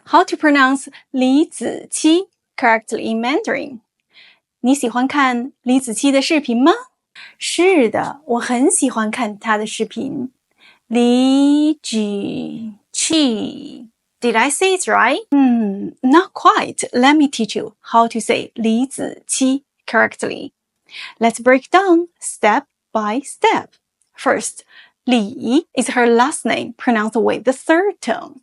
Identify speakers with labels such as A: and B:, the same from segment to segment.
A: How to pronounce 李子柒 correctly in Mandarin? 你喜欢看李子柒的视频吗？是的，我很喜欢看她的视频。李子柒 Did I say it right? Not quite. Let me teach you how to say 李子柒 correctly. Let's break down step by step. First, Li is her last name pronounced with the third tone.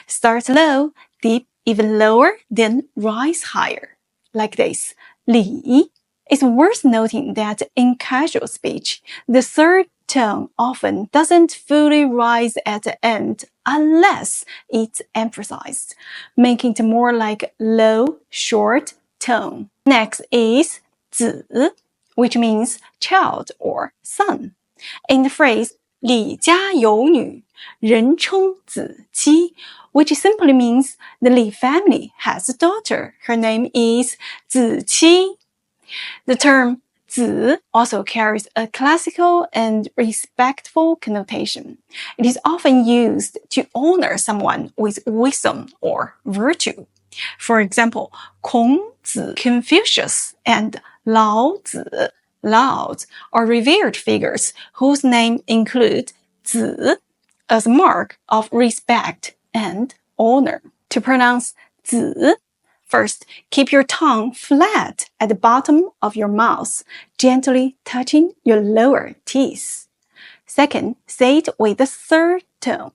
A: Start low, dip even lower, then rise higher. Like this. Li. It's worth noting that in casual speech, the third tone often doesn't fully rise at the end unless it's emphasized, making it more like low, short tone. Next is 子, which means child or son. In the phrase 李家有女，人称子柒, which simply means the Li family has a daughter. Her name is 子柒. The term 子 also carries a classical and respectful connotation. It is often used to honor someone with wisdom or virtue. For example, Kǒngzǐ, Confucius, and Laozi, are revered figures whose names include 子 as a mark of respect and honor. To pronounce 子, first, keep your tongue flat at the bottom of your mouth, gently touching your lower teeth. Second, say it with the third tone.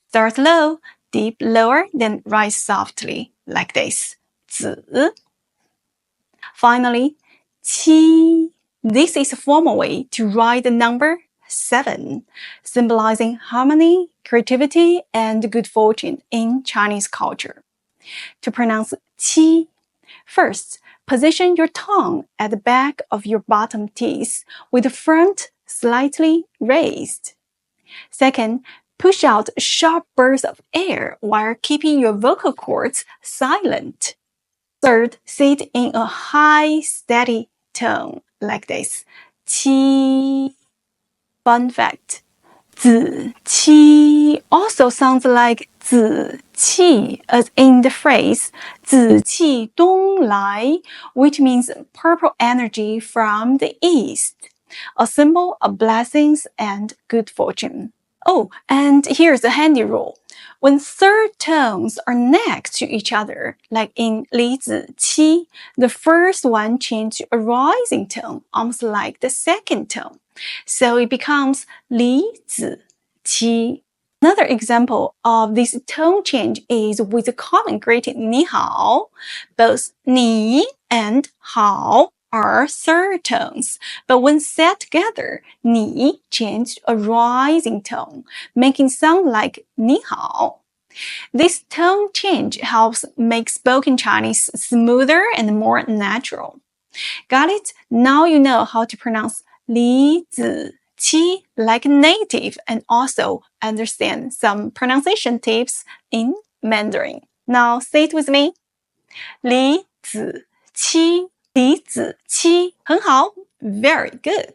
A: Start low, dip lower, then rise softly, like this. 子. Finally, 柒. This is a formal way to write the number 7, symbolizing harmony, creativity, and good fortune in Chinese culture. To pronounce 柒, first, position your tongue at the back of your bottom teeth with the front slightly raised. Second, push out sharp bursts of air while keeping your vocal cords silent. Third, say it in a high, steady tone, like this. 柒. Fun fact, 子柒 also sounds like 紫气, as in the phrase 紫气东来, which means purple energy from the east, a symbol of blessings and good fortune. Oh, and here's a handy rule. When third tones are next to each other, like in 李子柒, the first one changes to a rising tone, almost like the second tone. So it becomes 李子柒. Another example of this tone change is with the common greeting 你好. Both 你 and 好 are third tones, but when said together, 你 changed to a rising tone, making it sound like 你好. This tone change helps make spoken Chinese smoother and more natural. Got it? Now you know how to pronounce 李子柒like a native and also understand some pronunciation tips in Mandarin. Now say it with me. 李子柒，李子柒，很好，very good.